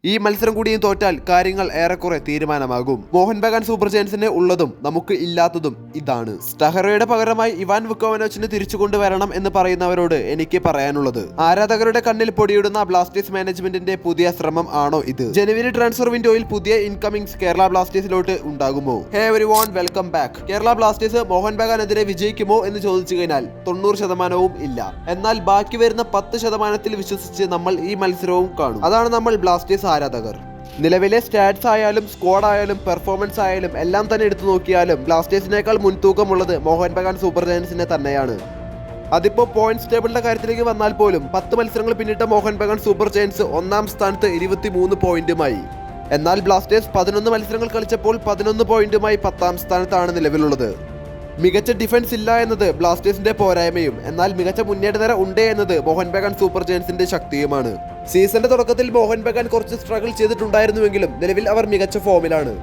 ഈ മത്സരം കൂടിയും തോറ്റാൽ കാര്യങ്ങൾ ഏറെക്കുറെ തീരുമാനമാകും. മോഹൻ ബഗാൻ സൂപ്പർ ജയൻസിന് ഉള്ളതും നമുക്ക് ഇല്ലാത്തതും ഇതാണ്. സ്റ്റഹറയുടെ പകരമായി ഇവാൻ വുക്കോവനോവിച്ചിനെ തിരിച്ചു കൊണ്ടുവരണം എന്ന് പറയുന്നവരോട് എനിക്ക് പറയാനുള്ളത്, ആരാധകരുടെ കണ്ണിൽ പൊടിയിടുന്ന ബ്ലാസ്റ്റേഴ്സ് മാനേജ്മെന്റിന്റെ പുതിയ ശ്രമം ആണോ ഇത്? ജനുവരി ട്രാൻസ്ഫർ വിൻഡോയിൽ പുതിയ ഇൻകമിങ്സ് കേരള ബ്ലാസ്റ്റേഴ്സിലോട്ട് ഉണ്ടാകുമോ? Hey everyone, welcome back. Kerala Blasters Mohan ബഗാനെതിരെ വിജയിക്കുമോ എന്ന് ചോദിച്ചു കഴിഞ്ഞാൽ 90% ഇല്ല. എന്നാൽ ബാക്കി വരുന്ന 10% വിശ്വസിച്ച് നമ്മൾ ഈ മത്സരവും കാണും. അതാണ് നമ്മൾ ബ്ലാസ്റ്റേഴ്സ് ആരാധകർ. നിലവിലെ സ്റ്റാറ്റ്സ് ആയാലും സ്ക്വാഡ് ആയാലും പെർഫോമൻസ് ആയാലും എല്ലാം തന്നെ എടുത്തു നോക്കിയാലും ബ്ലാസ്റ്റേഴ്സിനേക്കാൾ മുൻതൂക്കമുള്ളത് മോഹൻ ബഗാൻ സൂപ്പർ ജയൻസിനെ തന്നെയാണ്. അതിപ്പോ പോയിന്റ്സ് ടേബിളിന്റെ കാര്യത്തിലേക്ക് വന്നാൽ പോലും 10 മത്സരങ്ങൾ പിന്നിട്ട മോഹൻ ബഗാൻ സൂപ്പർ ജയൻസ് ഒന്നാം സ്ഥാനത്ത് 23 പോയിന്റുമായി. എന്നാൽ ബ്ലാസ്റ്റേഴ്സ് 11 മത്സരങ്ങൾ കളിച്ചപ്പോൾ 11 പോയിന്റുമായി 10ാം സ്ഥാനത്താണ് നിലവിലുള്ളത്. മികച്ച ഡിഫൻസ് ഇല്ല എന്നത് ബ്ലാസ്റ്റേഴ്സിന്റെ പോരായ്മയും എന്നാൽ മികച്ച മുന്നേറ്റനിര ഉണ്ട് എന്നത് മോഹൻ ബഗാൻ സൂപ്പർ ജയൻസിന്റെ ശക്തിയുമാണ്. സീസണിന്റെ തുടക്കത്തിൽ മോഹൻ ബഗാൻ കുറച്ച് സ്ട്രഗിൾ ചെയ്തിട്ടുണ്ടായിരുന്നുവെങ്കിലും നിലവിൽ അവർ മികച്ച ഫോമിലാണ്.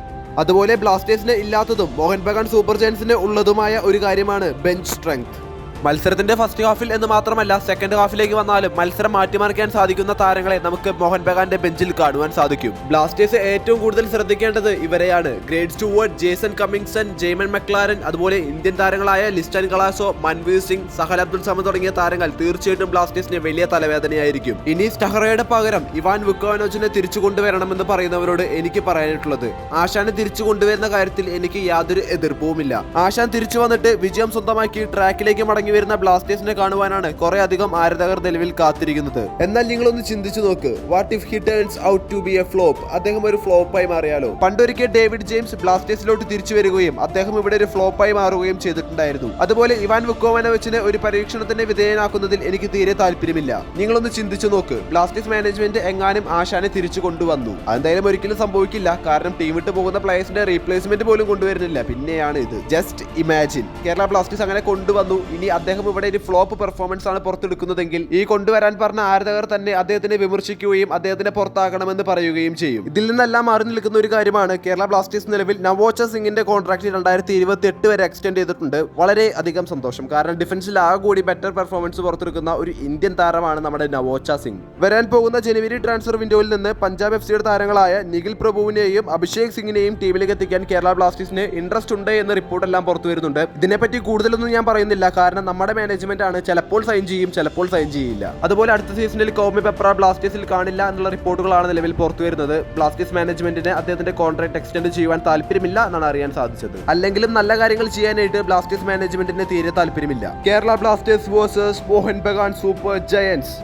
അതുപോലെ ബ്ലാസ്റ്റേഴ്സിന് ഇല്ലാത്തതും മോഹൻ ബഗാൻ സൂപ്പർ ജയൻസിന് ഉള്ളതുമായ ഒരു കാര്യമാണ് ബെഞ്ച് സ്ട്രെങ്ത്. മത്സരത്തിന്റെ ഫസ്റ്റ് ഹാഫിൽ എന്ന് മാത്രമല്ല സെക്കൻഡ് ഹാഫിലേക്ക് വന്നാലും മത്സരം മാറ്റിമറിക്കാൻ സാധിക്കുന്ന താരങ്ങളെ നമുക്ക് മോഹൻ ബഗാന്റെ ബെഞ്ചിൽ കാണുവാൻ സാധിക്കും. ബ്ലാസ്റ്റേഴ്സ് ഏറ്റവും കൂടുതൽ ശ്രദ്ധിക്കേണ്ടത് ഇവരെയാണ്. Greg Stewart, Jason Cummings, Jamie Maclaren, അതുപോലെ ഇന്ത്യൻ താരങ്ങളായ ലിസ്റ്റൻ കളാസോ, മൻവീർ സിംഗ്, സഹൽ അബ്ദുൾ സമദ് തുടങ്ങിയ താരങ്ങൾ തീർച്ചയായിട്ടും ബ്ലാസ്റ്റേഴ്സിന് വലിയ തലവേദനയായിരിക്കും. ഇനി സ്റ്റഹറയുടെ പകരം ഇവാൻ വുക്കോവനോവിച്ചിനെ തിരിച്ചു കൊണ്ടുവരണമെന്ന് പറയുന്നവരോട് എനിക്ക് പറയാനായിട്ടുള്ളത്, ആശാനെ തിരിച്ചു കൊണ്ടുവരുന്ന കാര്യത്തിൽ എനിക്ക് യാതൊരു എതിർപ്പുമില്ല. ആശാൻ തിരിച്ചു വന്നിട്ട് വിജയം സ്വന്തമാക്കി ട്രാക്കിലേക്ക് മടങ്ങി വരുന്ന ബ്ലാസ്റ്റേഴ്സിനെ കാണുവാനാണ് കുറെ അധികം ആരാധകർ നിലവിൽ കാത്തിരിക്കുന്നത്. എന്നാൽ നിങ്ങളൊന്ന് ചിന്തിച്ചു നോക്ക്, what if he turns out to be a flop? അദ്ദേഹം ഒരു ഫ്ലോപ്പായി മാറിയാലോ? പണ്ടൊരിക്കൽ ഡേവിഡ് ജെയിംസ് ബ്ലാസ്റ്റേഴ്സിലോട്ട് തിരിച്ചു വരികയും അദ്ദേഹം ഇവിടെ ഒരു ഫ്ലോപ്പായി മാറുകയും ചെയ്തിട്ടുണ്ടായിരുന്നു. അതുപോലെ ഇവാൻ വുക്കോവനോവിച്ചിനെ ഒരു പരീക്ഷണത്തിന് വിധേയനാക്കുന്നതിൽ എനിക്ക് തീരെ താല്പര്യമില്ല. നിങ്ങളൊന്ന് ചിന്തിച്ചു നോക്ക്, ബ്ലാസ്റ്റേഴ്സ് മാനേജ്മെന്റ് എങ്ങാനും ആശാനെ തിരിച്ചു കൊണ്ടുവന്നു. അതെന്തായാലും ഒരിക്കലും സംഭവിക്കില്ല, കാരണം ടീം വിട്ട് പോകുന്ന പ്ലേയേഴ്സിന്റെ റീപ്ലേസ്മെന്റ് പോലും കൊണ്ടുവരുന്നില്ല. പിന്നെയാണ് ഇത്. ജസ്റ്റ് ഇമാജിൻ, കേരള ബ്ലാസ്റ്റേഴ്സ് അങ്ങനെ കൊണ്ടുവന്നു, ഇനി അദ്ദേഹം ഇവിടെ ഒരു ഫ്ലോപ്പ് പെർഫോമൻസ് ആണ് പുറത്തെടുക്കുന്നതെങ്കിൽ ഈ കൊണ്ടുവരാൻ പറഞ്ഞ ആരാധകർ തന്നെ അദ്ദേഹത്തിനെ വിമർശിക്കുകയും അദ്ദേഹത്തിനെ പുറത്താക്കണമെന്ന് പറയുകയും ചെയ്യും. ഇതിൽ നിന്നെല്ലാം മാറി നിൽക്കുന്ന ഒരു കാര്യമാണ്, കേരള ബ്ലാസ്റ്റേഴ്സ് നിലവിൽ നവോച്ച സിംഗിന്റെ കോൺട്രാക്ട് 2028 വരെ എക്സ്റ്റെൻഡ് ചെയ്തിട്ടുണ്ട്. വളരെ അധികം സന്തോഷം, കാരണം ഡിഫൻസിൽ ആകെ കൂടി ബെറ്റർ പെർഫോമൻസ് പുറത്തെടുക്കുന്ന ഒരു ഇന്ത്യൻ താരമാണ് നമ്മുടെ നവോച്ച സിംഗ്. വരാൻ പോകുന്ന ജനുവരി ട്രാൻസ്ഫർ വിൻഡോയിൽ നിന്ന് പഞ്ചാബ് എഫ്സിയുടെ താരങ്ങളായ നിഖിൽ പ്രഭുവിനെയും അഭിഷേക് സിംഗിനെയും ടീമിലേക്ക് എത്തിക്കാൻ കേരള ബ്ലാസ്റ്റേഴ്സിന് ഇൻട്രസ്റ്റ് ഉണ്ട് എന്ന റിപ്പോർട്ടെല്ലാം പുറത്തു വരുന്നുണ്ട്. ഇതിനെപ്പറ്റി കൂടുതലൊന്നും ഞാൻ പറയുന്നില്ല, കാരണം നമ്മുടെ മാനേജ്മെന്റ് ആണ്, ചിലപ്പോൾ സൈൻ ചെയ്യും, ചിലപ്പോൾ സൈൻ ചെയ്യില്ല. അതുപോലെ അടുത്ത സീസണിൽ കോമി പെപ്ര ബ്ലാസ്റ്റേഴ്സിൽ കാണില്ല എന്നുള്ള റിപ്പോർട്ടുകളാണ് നിലവിൽ പുറത്തു വരുന്നത്. ബ്ലാസ്റ്റേഴ്സ് മാനേജ്മെന്റിന് അദ്ദേഹത്തിന്റെ കോൺട്രാക്ട് എക്സ്റ്റെൻഡ് ചെയ്യുവാൻ താല്പര്യമില്ല എന്നാണ് അറിയാൻ സാധിച്ചത്. അല്ലെങ്കിലും നല്ല കാര്യങ്ങൾ ചെയ്യാനായിട്ട് ബ്ലാസ്റ്റേഴ്സ് മാനേജ്മെന്റിന് തീരെ താല്പര്യമില്ല. Kerala Blasters versus Mohun Bagan super giants.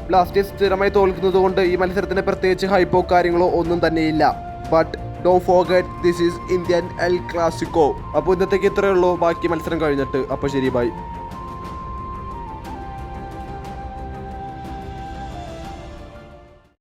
Blasters സ്ഥിരമായി തോൽക്കുന്നത് കൊണ്ട് ഈ മത്സരത്തിന് പ്രത്യേകിച്ച് ഹൈപ്പോ കാര്യങ്ങളോ ഒന്നും തന്നെയില്ല. But don't forget, this is Indian El Clasico. അപ്പോൾ ഇന്നത്തേക്ക് ഇത്രയേ ഉള്ളൂ. ബാക്കി മത്സരം കഴിഞ്ഞിട്ട്. അപ്പോൾ ശരി, ബൈ.